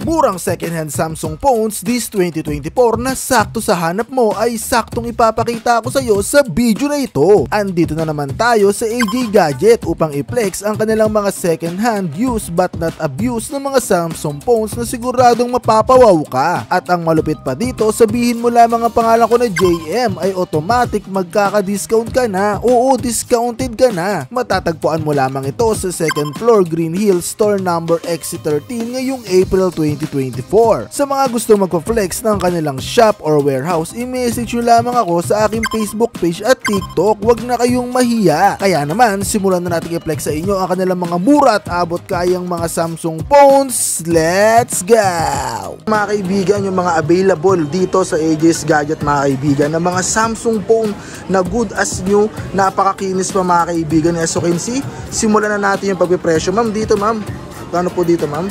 Murang second-hand Samsung phones this 2024 na sakto sa hanap mo ay saktong ipapakita ko sa iyo sa video na ito. Andito na naman tayo sa AJ Gadget upang i-flex ang kanilang mga second-hand used but not abused na mga Samsung phones na siguradong mapapawaw ka. At ang malupit pa dito, sabihin mo lamang ang pangalan ko na JM ay automatic magkaka-discount ka na. Oo, discounted ka na. Matatagpuan mo lamang ito sa second floor Green Hills Store number XC13 ngayong April 2024. Sa mga gusto magpa-flex ng kanilang shop or warehouse, i-message nyo lamang ako sa aking Facebook page at TikTok. Huwag na kayong mahiya. Kaya naman, simulan na natin i-flex sa inyo ang kanilang mga mura at abot kayang mga Samsung phones. Let's go! Mga kaibigan, yung mga available dito sa AJ's Gadget mga kaibigan, na mga Samsung phone na good as new, napakakinis pa mga kaibigan. As you can see, simulan na natin yung pagpipresyo. Ma'am, dito ma'am. Paano po dito ma'am?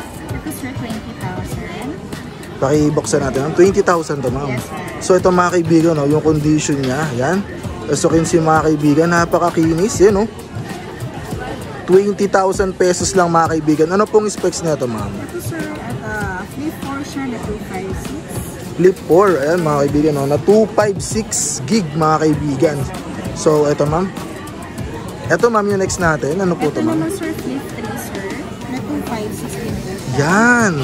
Pakibuksan natin. 20,000 to ma'am. Yes, so ito mga kaibigan, no, yung condition niya, yan. So kinsi mga kaibigan, napakakinis yan, no. 20,000 pesos lang mga kaibigan. Ano pong specs nito ma'am? Ito sir, at flip 4 siya na 256. Flip 4, ayan mga kaibigan, no, na 256 gig mga kaibigan. So ito ma'am. Ito ma'am yung next natin. Ano po ito ma'am? Ito naman sir, flip 3 sir, na 256. Yan.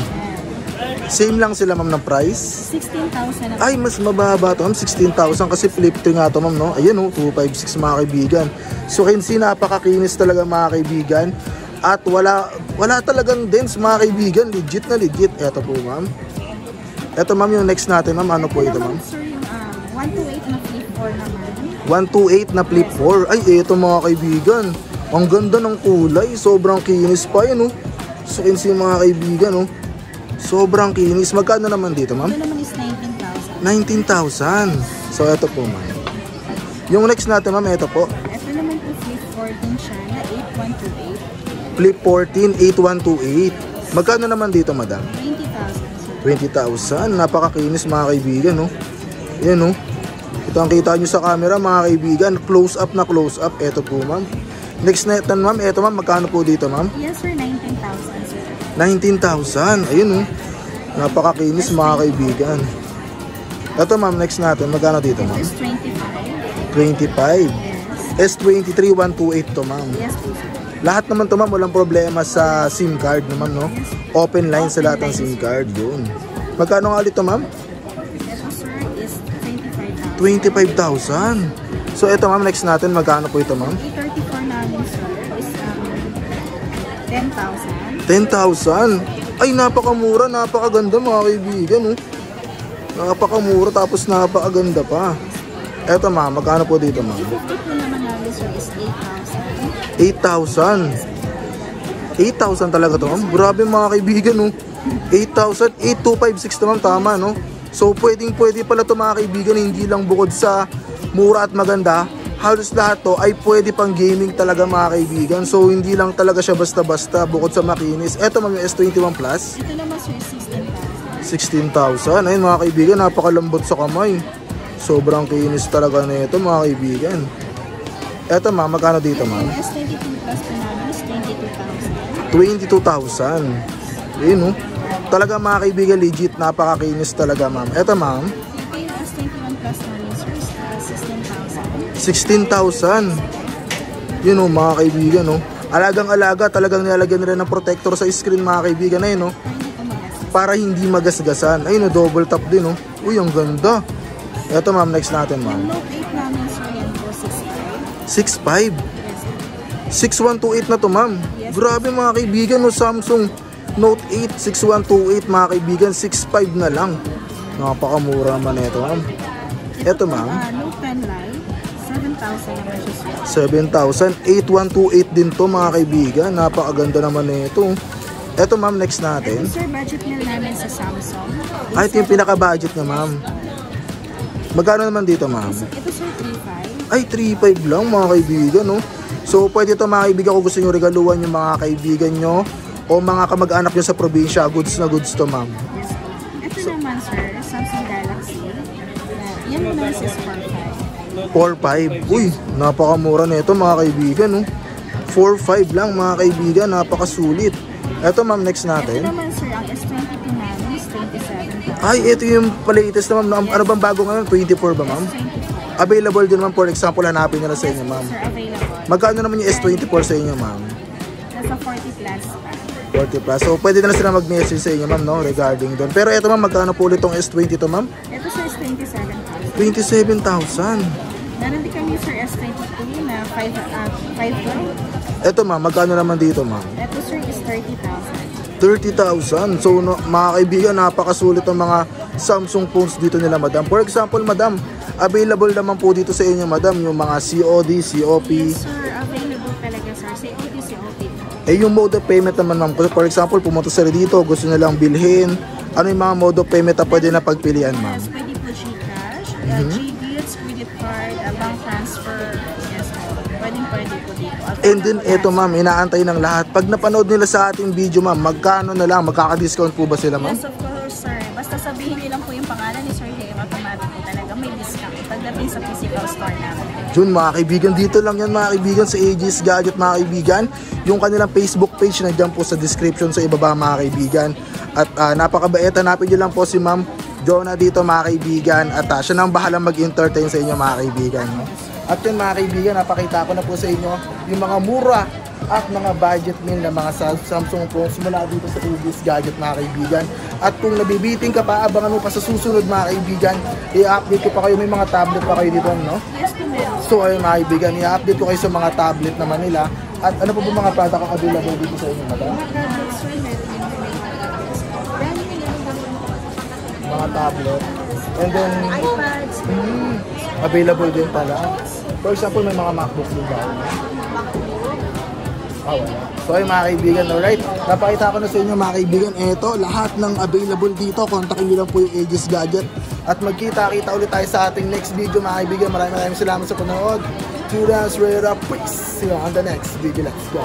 Same lang sila ma'am ng price? 16,000. Ay, mas mababa to ma'am, 16,000 kasi flip 3 nga to ma'am, no? Ayan o, 256 mga kaibigan. So kinsi, napakakinis talaga mga kaibigan. At wala talagang dents mga kaibigan, legit na legit. Eto po ma'am. Eto ma'am yung next natin ma'am, ano po ito ma'am? Sir, yung 128 na flip 4 naman. 128 na flip 4. Ay, eto mga kaibigan. Ang ganda ng kulay, sobrang kinis pa yan, no? So kinsi mga kaibigan, no? Sobrang kinis. Magkano naman dito, ma'am? Ito naman is 19,000. 19,000. So, ito po, ma'am. Yung next natin, ma'am, ito po. Ito naman po flip 14 siya na 8128. Flip 14, 8128. Magkano naman dito, madam? 20,000, sir. 20,000. Napakakinis, mga kaibigan, no? Yan, no? Ito ang kita nyo sa camera, mga kaibigan. Close up na close up. Ito po, ma'am. Next natin, ma'am. Ito, ma'am. Magkano po dito, ma'am? Yes, sir. 19,000, sir. 19,000. Ayun, oh. Napakakinis mga kaibigan. Ito ma'am, next natin. Magkano dito ma'am? This is 25. 25. Yes. S23 128 to ma'am. Yes, please. Lahat naman to ma'am, walang problema sa SIM card naman, no? Open line sa lahat ng SIM card. Yun. Magkano nga ulit to ma'am? Ito sir is 25,000. So ito ma'am, next natin. Magkano po ito ma'am? 834 namin sir is 10,000. 10,000. Ay, napakamura, napakaganda mga kaibigan, no? Napakamura tapos napakaganda pa. Eto ma'am, magkano po dito ma'am? 52 naman namin sir is 8,000. 8,000 talaga to ma'am. Grabe mga kaibigan, no? 8,000, 8,256 to ma'am, tama, no? So pwede pala to mga kaibigan, hindi lang bukod sa mura at maganda, halos lahat to ay pwede pang gaming talaga mga kaibigan. So hindi lang talaga siya basta-basta bukod sa makinis. Eto ma'am, yung S21 Plus. Ito naman sir 16,000. 16,000. Ayun mga kaibigan, napakalambot sa kamay. Sobrang kinis talaga na ito mga kaibigan. Eto ma'am, magkano dito ma'am? Yung S22 Plus po namin is 22,000. 22,000. Ayun, no? Talaga mga kaibigan, legit, napakakinis talaga ma'am. Eto ma'am, Ito yung S21 Plus namin sir is 16,000. 16,000. Yun, oh, mga kaibigan, no? Alagang-alaga, talagang nilalagyan nila ng protector sa screen mga kaibigan, ayun, no? Para hindi magasgasan. Ayun, no, double tap din, no? Uy, ang ganda. Eto ma'am, next natin ma'am. Yung Note 8 namin sir yan po 6,500. 6,500. Yes, 6128 na to ma'am. Yes. Grabe mga kaibigan, no? Samsung Note 8 6128 mga kaibigan, 6,500 na lang. Napakamura naman ito ma'am. Eto ma'am, Note 10 Lite 7,000 naman siya sir. 7,000. 8128 din to mga kaibigan. Napakaganda naman nito. Eto ma'am, next Ito natin. sir budget meal namin sa Samsung. Ay, ito yung pinaka-budget niya ma'am. Magkano naman dito ma'am? Ito sir 3,500. Ay, 3,500 lang mga kaibigan, no? So pwede ito mga kaibigan, kung gusto nyo regaluhan yung mga kaibigan nyo o mga kamag-anak nyo sa probinsya. Goods na goods to ma'am. Yes. Ito naman sir, Samsung Galaxy. Yan naman is 4,500. 4,500. Uy, napakamura nito mga kaibigan, no? 4,500 lang mga kaibigan, napakasulit. Eto ma'am, next Ito natin. naman sir, ang S22 namin 27,000. Ay, ito yung latest na ma'am. Ano bang bago ngayon? 24 ba ma'am? S24. Available din naman, for example, hanapin nyo na sa inyo ma'am. Sir, available. Magkano naman yung S24 sa inyo ma'am? Nasa 40 plus pa. 40 plus. So, pwede na sila mag-message sa inyo ma'am, no? Regarding doon. Pero ito ma'am, magkano po ulit itong S22 ma'am? Ito sir is 27,000. 27,000. Meron din kami sir S22 na 512. Ito ma'am, magkano naman dito ma'am? Ito sir is 30,000. 30,000. So, no, mga kaibigan, napakasulit ang mga Samsung phones dito nila, madam. For example, madam, available naman po dito sa inyo, madam, yung mga COD, COP. Yes sir, available talaga sir. COD, COP. Eh, yung mode of payment naman, ma'am. For example, pumunta sila dito, gusto nilang bilhin. Ano yung mga mode of payment na pwede na pagpilian, ma'am? Yes, pwede po Gcash, Ggifts, credit card, bank transfer. Yes po. Pwede po dito. And then, eto ma'am, inaantay ng lahat. Pag napanood nila sa ating video, ma'am, magkano na lang? Magkaka-discount po ba sila, ma'am? Yes, of course, sir. Basta sabihin niyo lang po yung pangalan ni Sir Jay, automatic po talaga may discount pagdating sa physical store namin. Yun, mga kaibigan, dito lang yan, mga kaibigan, sa AJ's Gadget, mga kaibigan. Yung kanilang Facebook page, nandiyan po sa description sa ibaba, mga kaibigan. At napakabait, hanapin nyo lang po si Ma'am Jonah dito, mga kaibigan. At siya nang bahalang mag-entertain sa inyo, mga kaibigan. No? At yun, mga kaibigan, napakita ko na po sa inyo yung mga mura at mga budget meal na mga Samsung phones mula dito sa AJ's Gadget, mga kaibigan. At kung nabibiting ka pa, abangan mo pa sa susunod, mga kaibigan. I-update ko pa kayo, may mga tablet pa kayo dito, no? Yes, po meron. So ayun, mga kaibigan, i-update ko kayo sa mga tablet naman nila. At ano po ba mga product ang available dito sa inyo, madam? Mga tablets, sir, meron din Mga tablet. And then, iPads, available din pala. For example, may mga MacBook din ba? Wala. So ayun, mga kaibigan, alright. Napakita ko na sa inyo, mga kaibigan. Eto, lahat ng available dito. Kontakin nyo lang po yung AJ's Gadget. At magkita-kita ulit tayo sa ating next video, mga kaibigan. Maraming salamat sa panonood. Judas Rera, peace. See you on the next video. Let's go.